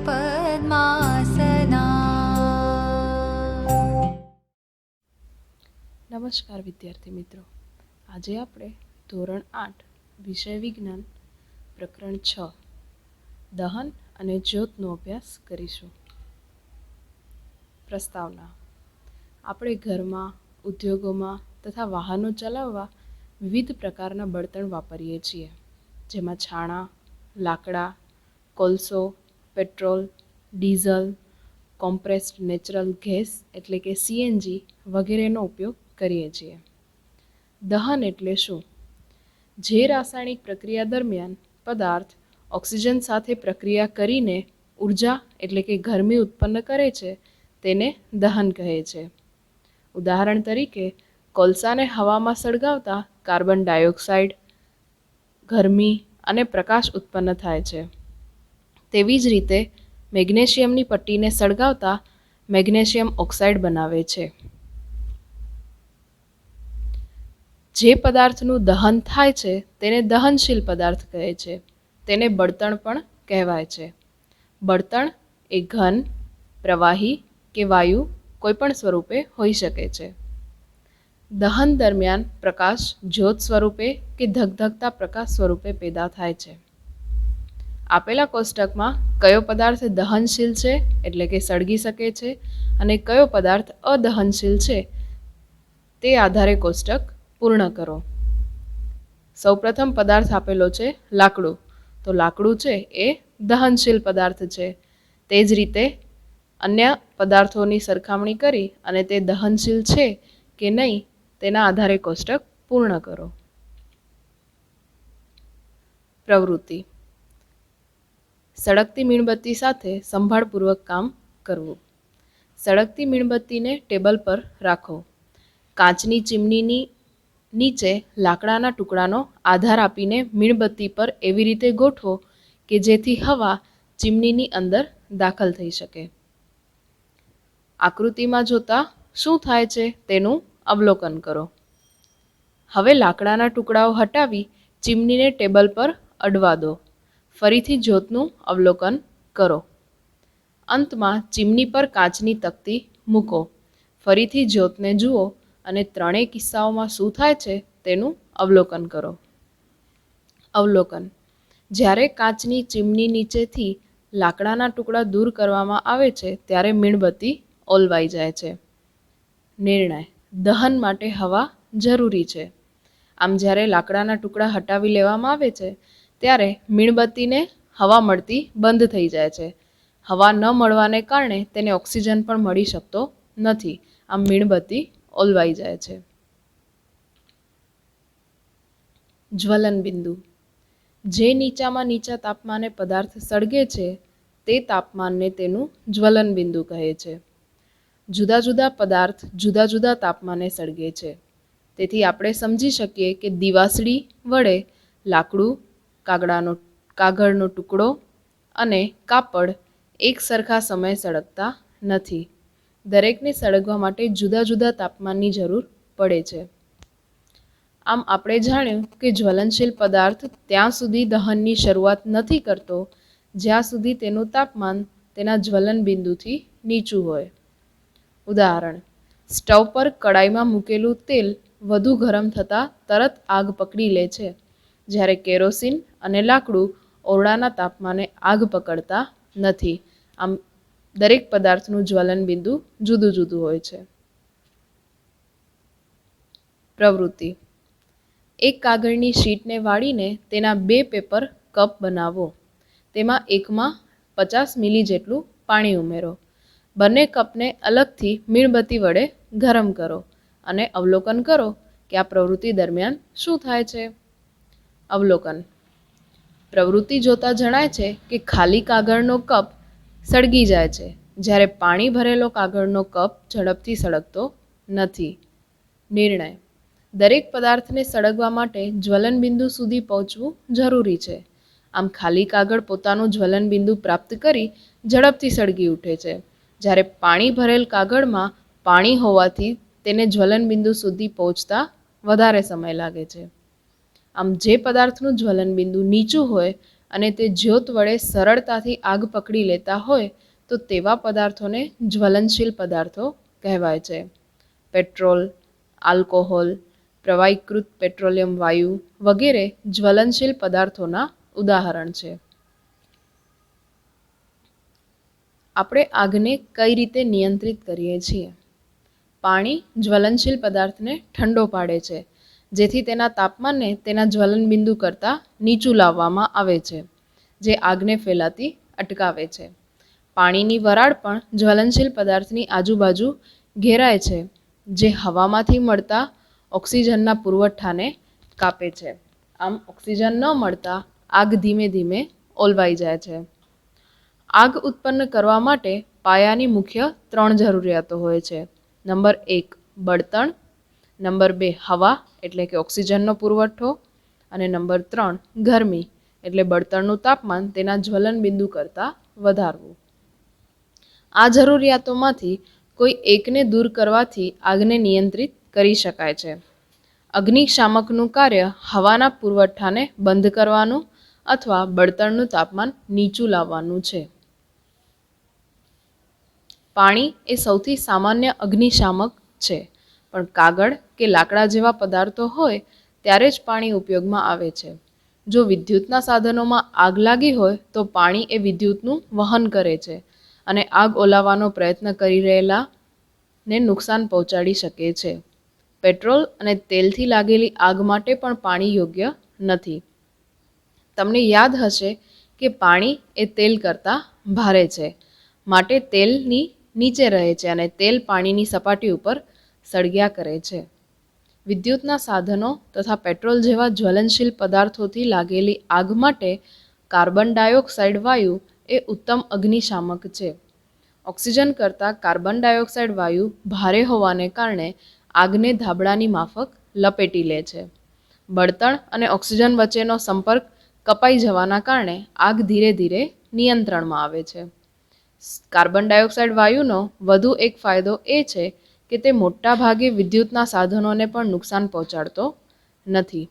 पद्मासना। નમસ્કાર વિદ્યાર્થી મિત્રો, આજે આપણે ધોરણ 8 વિષય વિજ્ઞાન પ્રકરણ 6 દહન અને જ્યોતનો અભ્યાસ કરીશું. પ્રસ્તાવના: આપણે ઘરમાં, ઉદ્યોગોમાં તથા વાહનો ચલાવવા વિવિધ પ્રકારના બળતણ વાપરીએ છીએ, જેમાં છાણા, લાકડા, કોલસો, petrol, diesel, compressed natural gas એટલે કે CNG વગેરેનો ઉપયોગ કરીએ છીએ. દહન એટલે શું? જે રાસાયણિક પ્રક્રિયા દરમિયાન પદાર્થ ઓક્સિજન સાથે પ્રક્રિયા કરીને ઉર્જા એટલે કે ગરમી ઉત્પન્ન કરે છે તેને દહન કહે છે. ઉદાહરણ તરીકે, કોલસાને હવામાં સળગાવતા કાર્બન ડાયોક્સાઇડ, ગરમી અને પ્રકાશ ઉત્પન્ન થાય છે. તેવી જ રીતે મેગ્નેશિયમની પટ્ટીને સળગાવતા મેગ્નેશિયમ ઓક્સાઇડ બનાવે છે. જે પદાર્થનું દહન થાય છે તેને દહનશીલ પદાર્થ કહે છે. તેને બળતણ પણ કહેવાય છે. બળતણ એ ઘન, પ્રવાહી કે વાયુ કોઈપણ સ્વરૂપે હોઈ શકે છે. દહન દરમિયાન પ્રકાશ જ્યોત સ્વરૂપે કે ધગધગતા પ્રકાશ સ્વરૂપે પેદા થાય છે. આપેલા કોષ્ટકમાં કયો પદાર્થ દહનશીલ છે એટલે કે સળગી શકે છે અને કયો પદાર્થ અદહનશીલ છે તે આધારે કોષ્ટક પૂર્ણ કરો. સૌપ્રથમ પદાર્થ આપેલો છે લાકડું, તો લાકડું છે એ દહનશીલ પદાર્થ છે. તે જ રીતે અન્ય પદાર્થોની સરખામણી કરી અને તે દહનશીલ છે કે નહીં તેના આધારે કોષ્ટક પૂર્ણ કરો. પ્રવૃત્તિ: સળગતી મીણબત્તી સાથે સંભાળપૂર્વક કામ કરવું. સળગતી મીણબત્તીને ટેબલ પર રાખો. કાચની ચીમનીની નીચે લાકડાના ટુકડાનો આધાર આપીને મીણબત્તી પર એવી રીતે ગોઠવો કે જેથી હવા ચીમનીની અંદર દાખલ થઈ શકે. આકૃતિમાં જોતા શું થાય છે તેનું અવલોકન કરો. હવે લાકડાના ટુકડાઓ હટાવી ચીમનીને ટેબલ પર અડવા દો. ફરીથી જ્યોતનું અવલોકન કરો. અંતમાં ચીમની પર કાચની તકતી મૂકો. ફરીથી જ્યોતને જુઓ અને ત્રણેય કિસ્સાઓમાં શું થાય છે તેનું અવલોકન કરો. અવલોકન: જ્યારે કાચની ચીમની નીચેથી લાકડાના ટુકડા દૂર કરવામાં આવે છે ત્યારે મીણબત્તી ઓલવાઈ જાય છે. નિર્ણય: દહન માટે હવા જરૂરી છે. આમ જ્યારે લાકડાના ટુકડા હટાવી લેવામાં આવે છે ત્યારે મીણબત્તીને હવા મળતી બંધ થઈ જાય છે. હવા ન મળવાને કારણે તેને ઓક્સિજન પણ મળી શકતો નથી. આમ મીણબત્તી ઓલવાઈ જાય છે. જ્વલન બિંદુ: જે નીચામાં નીચા તાપમાને પદાર્થ સળગે છે તે તાપમાનને તેનું જ્વલન બિંદુ કહે છે. જુદા જુદા પદાર્થ જુદા જુદા તાપમાને સળગે છે. તેથી આપણે સમજી શકીએ કે દિવાસળી વડે લાકડું, કાગળનો ટુકડો અને કાપડ એક સરખા સમયે સળગતા નથી. દરેકને સળગવા માટે જુદા જુદા તાપમાનની જરૂર પડે છે. આમ આપણે જાણ્યું કે જ્વલનશીલ પદાર્થ ત્યાં સુધી દહનની શરૂઆત નથી કરતો જ્યાં સુધી તેનું તાપમાન તેના જ્વલન બિંદુથી નીચું હોય. ઉદાહરણ: સ્ટવ પર કડાઈમાં મૂકેલું તેલ વધુ ગરમ થતાં તરત આગ પકડી લે છે, જ્યારે કેરોસીન અને લાકડું ઓરડાના તાપમાને આગ પકડતા નથી. આમ દરેક પદાર્થનું જ્વલન બિંદુ જુદું જુદું હોય છે. પ્રવૃત્તિ: એક કાગળની શીટને વાળીને તેના 2 પેપર કપ બનાવો. તેમાં એકમાં 50 મિલી જેટલું પાણી ઉમેરો. બંને કપને અલગથી મીણબત્તી વડે ગરમ કરો અને અવલોકન કરો કે આ પ્રવૃત્તિ દરમિયાન શું થાય છે. અવલોકન: પ્રવૃત્તિ જોતા જણાય છે કે ખાલી કાગળનો કપ સળગી જાય છે, જ્યારે પાણી ભરેલો કાગળનો કપ ઝડપથી સળગતો નથી. નિર્ણય: દરેક પદાર્થને સળગવા માટે જ્વલન બિંદુ સુધી પહોંચવું જરૂરી છે. આમ ખાલી કાગળ પોતાનું જ્વલન બિંદુ પ્રાપ્ત કરી ઝડપથી સળગી ઉઠે છે, જ્યારે પાણી ભરેલ કાગળમાં પાણી હોવાથી તેને જ્વલન બિંદુ સુધી પહોંચતા વધારે સમય લાગે છે. આમ જે પદાર્થનું જ્વલન બિંદુ નીચું હોય અને તે જ્યોત વડે સરળતાથી આગ પકડી લેતા હોય તો તેવા પદાર્થોને જ્વલનશીલ પદાર્થો કહેવાય છે. પેટ્રોલ, આલ્કોહોલ, પ્રવાહીકૃત પેટ્રોલિયમ વાયુ વગેરે જ્વલનશીલ પદાર્થોના ઉદાહરણ છે. આપણે આગને કઈ રીતે નિયંત્રિત કરીએ છીએ? પાણી જ્વલનશીલ પદાર્થને ઠંડો પાડે છે, જેથી તેના તાપમાનને તેના જ્વલનબિંદુ કરતાં નીચું લાવવામાં આવે છે, જે આગને ફેલાતી અટકાવે છે. પાણીની વરાળ પણ જ્વલનશીલ પદાર્થની આજુબાજુ ઘેરાય છે, જે હવામાંથી મળતા ઓક્સિજનના પુરવઠાને કાપે છે. આમ ઓક્સિજન ન મળતા આગ ધીમે ધીમે ઓલવાઈ જાય છે. આગ ઉત્પન્ન કરવા માટે પાયાની મુખ્ય 3 જરૂરિયાતો હોય છે. નંબર 1 બળતણ, નંબર 2 હવા એટલે કે ઓક્સિજનનો પુરવઠો અને નંબર 3 ગરમી એટલે બળતણનું તાપમાન તેના જ્વલનબિંદુ કરતાં વધારવું. આ જરૂરિયાતોમાંથી કોઈ એકને દૂર કરવાથી આગને નિયંત્રિત કરી શકાય છે. અગ્નિશામકનું કાર્ય હવાના પુરવઠાને બંધ કરવાનું અથવા બળતણનું તાપમાન નીચું લાવવાનું છે. પાણી એ સૌથી સામાન્ય અગ્નિશામક છે, પણ કાગળ કે લાકડા જેવા પદાર્થો હોય ત્યારે જ પાણી ઉપયોગમાં આવે છે. જો વિદ્યુતના સાધનોમાં આગ લાગી હોય તો પાણી એ વિદ્યુતનું વહન કરે છે અને આગ ઓલાવવાનો પ્રયત્ન કરી રહેલાને નુકસાન પહોંચાડી શકે છે. પેટ્રોલ અને તેલથી લાગેલી આગ માટે પણ પાણી યોગ્ય નથી. તમને યાદ હશે કે પાણી એ તેલ કરતાં ભારે છે, માટે તેલની નીચે રહે છે અને તેલ પાણીની સપાટી ઉપર સળગ્યા કરે છે. વિદ્યુતના સાધનો તથા પેટ્રોલ જેવા જ્વલનશીલ પદાર્થોથી લાગેલી આગ માટે કાર્બન ડાયોક્સાઇડ વાયુ એ ઉત્તમ અગ્નિશામક છે. ઓક્સિજન કરતાં કાર્બન ડાયોક્સાઇડ વાયુ ભારે હોવાને કારણે આગને ધાબળાની માફક લપેટી લે છે. બળતણ અને ઓક્સિજન વચ્ચેનો સંપર્ક કપાઈ જવાના કારણે આગ ધીરે ધીરે નિયંત્રણમાં આવે છે. કાર્બન ડાયોક્સાઇડ વાયુનો વધુ એક ફાયદો એ છે કે તે મોટા ભાગે વિદ્યુતના સાધનોને પણ નુકસાન પહોંચાડતો નથી.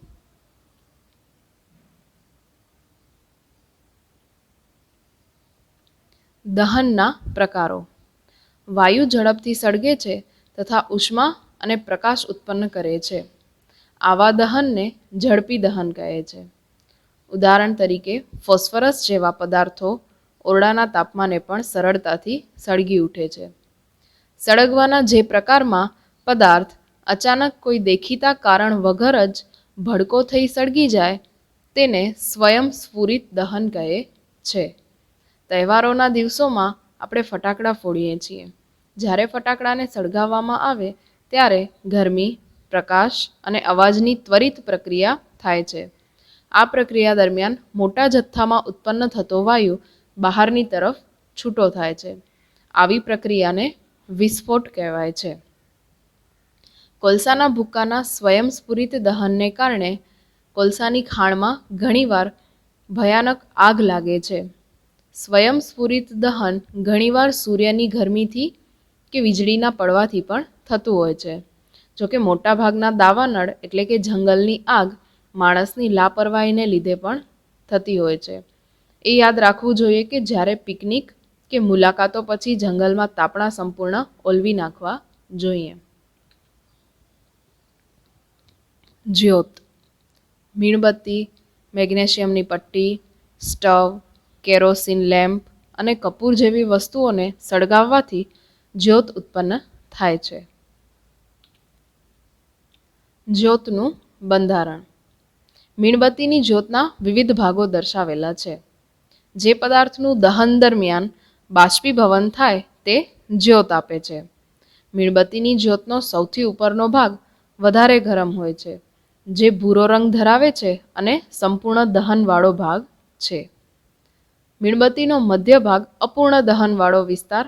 દહનના પ્રકારો. વાયુ ઝડપથી સળગે છે તથા ઉષ્મા અને પ્રકાશ ઉત્પન્ન કરે છે. આવા દહનને ઝડપી દહન કહે છે. ઉદાહરણ તરીકે ફોસ્ફરસ જેવા પદાર્થો ઓરડાના તાપમાને પણ સરળતાથી સળગી ઉઠે છે. સળગવાના જે પ્રકારમાં પદાર્થ અચાનક કોઈ દેખીતા કારણ વગર જ ભડકો થઈ સળગી જાય તેને સ્વયંસ્ફુરિત દહન કહે છે. તહેવારોના દિવસોમાં આપણે ફટાકડા ફોડીએ છીએ. જ્યારે ફટાકડાને સળગાવવામાં આવે ત્યારે ગરમી, પ્રકાશ અને અવાજની ત્વરિત પ્રક્રિયા થાય છે. આ પ્રક્રિયા દરમિયાન મોટા જથ્થામાં ઉત્પન્ન થતો વાયુ બહારની તરફ છૂટો થાય છે. આવી પ્રક્રિયાને વિસ્ફોટ કહેવાય છે. કોલસાના ભૂક્કાના સ્વયંસ્ફુરિત દહનને કારણે કોલસાની ખાણમાં ઘણીવાર ભયાનક આગ લાગે છે. સ્વયંસ્ફુરિત દહન ઘણીવાર સૂર્યની ગરમીથી કે વીજળીના પડવાથી પણ થતું હોય છે. જોકે મોટાભાગના દાવાનળ એટલે કે જંગલની આગ માણસની લાપરવાહીને લીધે પણ થતી હોય છે. એ યાદ રાખવું જોઈએ કે જ્યારે પિકનિક કે મુલાકાતો પછી જંગલમાં તાપણા સંપૂર્ણ ઓલવી નાખવા જોઈએ. જ્યોત. મીણબત્તી, મેગ્નેશિયમની પટ્ટી, સ્ટવ, કેરોસીન લેમ્પ અને કપૂર જેવી વસ્તુઓને સળગાવવાથી જ્યોત ઉત્પન્ન થાય છે. જ્યોતનું બંધારણ. મીણબત્તીની જ્યોતના વિવિધ ભાગો દર્શાવેલા છે. જે પદાર્થનું દહન દરમિયાન બાષ્પીભવન થાય તે જ્યોત આપે છે. મીણબત્તીની જ્યોતનો સૌથી ઉપરનો ભાગ વધારે ગરમ હોય છે, જે ભૂરો રંગ ધરાવે છે અને સંપૂર્ણ દહનવાળો ભાગ છે. મીણબત્તીનો મધ્ય ભાગ અપૂર્ણ દહનવાળો વિસ્તાર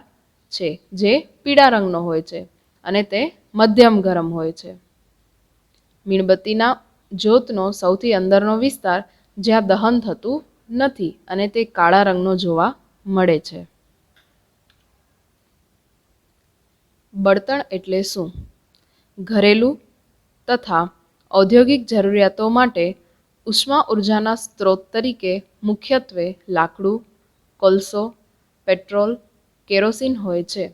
છે, જે પીળા રંગનો હોય છે અને તે મધ્યમ ગરમ હોય છે. મીણબત્તીના જ્યોતનો સૌથી અંદરનો વિસ્તાર જ્યાં દહન થતું નથી અને તે કાળા રંગનો જોવા મળે છે. બળતણ એટલે શું? ઘરેલું તથા ઔદ્યોગિક જરૂરિયાતો માટે ઉષ્મા ઉર્જાના સ્ત્રોત તરીકે મુખ્યત્વે લાકડું, કોલસો, પેટ્રોલ, કેરોસીન હોય છે.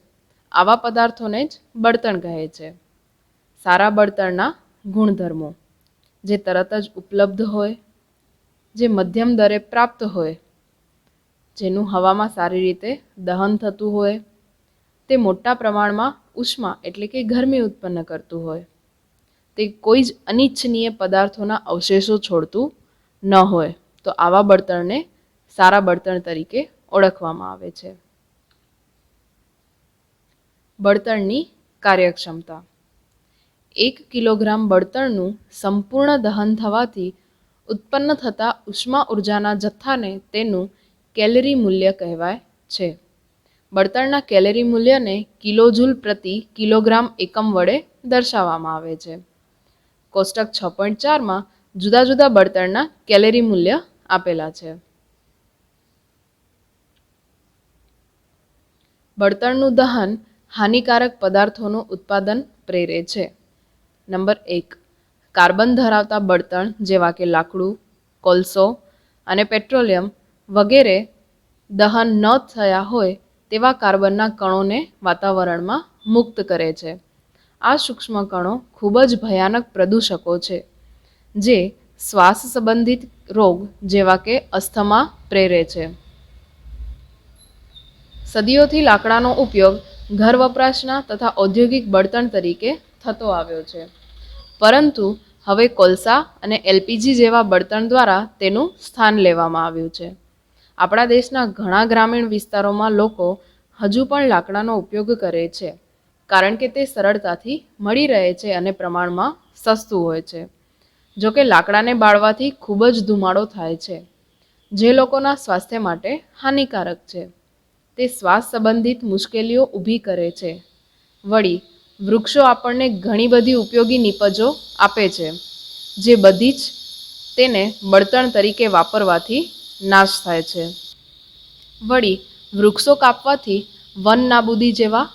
આવા પદાર્થોને જ બળતણ કહે છે. સારા બળતણના ગુણધર્મો: જે તરત જ ઉપલબ્ધ હોય, જે મધ્યમ દરે પ્રાપ્ત હોય, જેનું હવામાં સારી રીતે દહન થતું હોય, તે મોટા પ્રમાણમાં ઉષ્મા એટલે કે ગરમી ઉત્પન્ન કરતું હોય, તે કોઈ જ અનિચ્છનીય પદાર્થોના અવશેષો છોડતું ન હોય, તો આવા બળતણને સારા બળતણ તરીકે ઓળખવામાં આવે છે. બળતણની કાર્યક્ષમતા: 1 કિલોગ્રામ બળતણનું સંપૂર્ણ દહન થવાથી ઉત્પન્ન થતા ઉષ્મા ઉર્જાના જથ્થાને તેનું કેલરી મૂલ્ય કહેવાય છે. બળતણના કેલરી મૂલ્યને કિલોજૂલ પ્રતિ કિલોગ્રામ એકમ વડે દર્શાવવામાં આવે છે. કોષ્ટક 6.4માં જુદા જુદા બળતણના કેલરી મૂલ્ય આપેલા છે. બળતણનું દહન હાનિકારક પદાર્થોનું ઉત્પાદન પ્રેરે છે. નંબર 1, કાર્બન ધરાવતા બળતણ જેવા કે લાકડું, કોલસો અને પેટ્રોલિયમ વગેરે દહન ન થયા હોય તેવા કાર્બનના કણોને વાતાવરણમાં મુક્ત કરે છે. આ સૂક્ષ્મ કણો ખૂબ જ ભયાનક પ્રદૂષકો છે, જે શ્વાસ સંબંધિત રોગ જેવા કે અસ્થમા પ્રેરે છે. સદીઓથી લાકડાનો ઉપયોગ ઘર વપરાશના તથા ઔદ્યોગિક બળતણ તરીકે થતો આવ્યો છે, પરંતુ હવે કોલસા અને એલપીજી જેવા બળતણ દ્વારા તેનું સ્થાન લેવામાં આવ્યું છે. આપણા દેશના ઘણા ગ્રામીણ વિસ્તારોમાં લોકો હજુ પણ લાકડાનો ઉપયોગ કરે છે, કારણ કે તે સરળતાથી મળી રહે છે અને પ્રમાણમાં સસ્તું હોય છે. જોકે લાકડાને બાળવાથી ખૂબ જ ધુમાડો થાય છે, જે લોકોના સ્વાસ્થ્ય માટે હાનિકારક છે. તે શ્વાસ સંબંધિત મુશ્કેલીઓ ઊભી કરે છે. વળી વૃક્ષો આપણને ઘણી બધી ઉપયોગી નીપજો આપે છે, જે બધી જ તેને બળતણ તરીકે વાપરવાથી નાશ થાય છે. વળી વૃક્ષો કાપવાથી વન નાબૂદી જેવા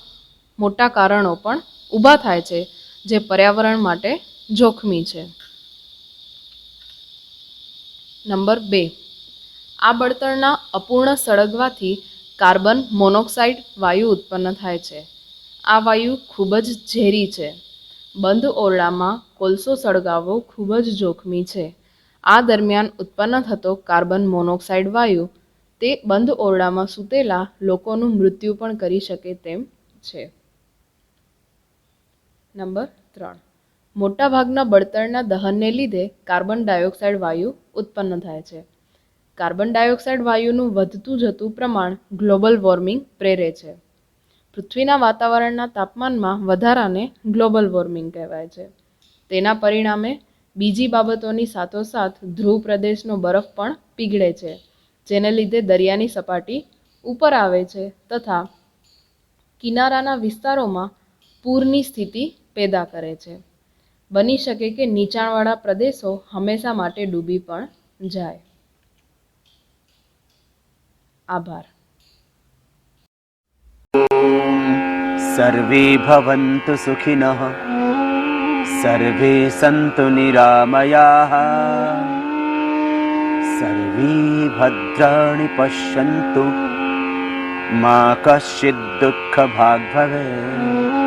મોટા કારણો પણ ઊભા થાય છે, જે પર્યાવરણ માટે જોખમી છે. નંબર 2, આ બળતણના અપૂર્ણ સળગવાથી કાર્બન મોનોક્સાઇડ વાયુ ઉત્પન્ન થાય છે. આ વાયુ ખૂબ જ ઝેરી છે. બંધ ઓરડામાં કોલસો સળગાવવો ખૂબ જ જોખમી છે. આ દરમિયાન ઉત્પન્ન થતો કાર્બન મોનોક્સાઇડ વાયુ તે બંધ ઓરડામાં સૂતેલા લોકોનું મૃત્યુ પણ કરી શકે તેમ છે. નંબર 3, મોટાભાગના બળતણના દહનને લીધે કાર્બન ડાયોક્સાઇડ વાયુ ઉત્પન્ન થાય છે. કાર્બન ડાયોક્સાઇડ વાયુનું વધતું જતું પ્રમાણ ગ્લોબલ વોર્મિંગ પ્રેરે છે. પૃથ્વીના વાતાવરણના તાપમાનમાં વધારાને ગ્લોબલ વોર્મિંગ કહેવાય છે. તેના પરિણામે બીજી બાબતોની સાથોસાથ ધ્રુવ પ્રદેશનો બરફ પણ પીગળે છે, જેને લીધે દરિયાની સપાટી ઉપર આવે છે તથા કિનારાના વિસ્તારોમાં પૂરની સ્થિતિ પેદા કરે છે. બની શકે કે નીચાણવાળા પ્રદેશો હંમેશા માટે ડૂબી પણ જાય. આભાર. સર્વે ભવન્તુ સુખિનઃ, સર્વે સંતુ નિરામયાઃ, સર્વે ભદ્રાણિ પશ્યન્તુ, મા કશ્ચિદ દુઃખ ભાગ ભવેत्.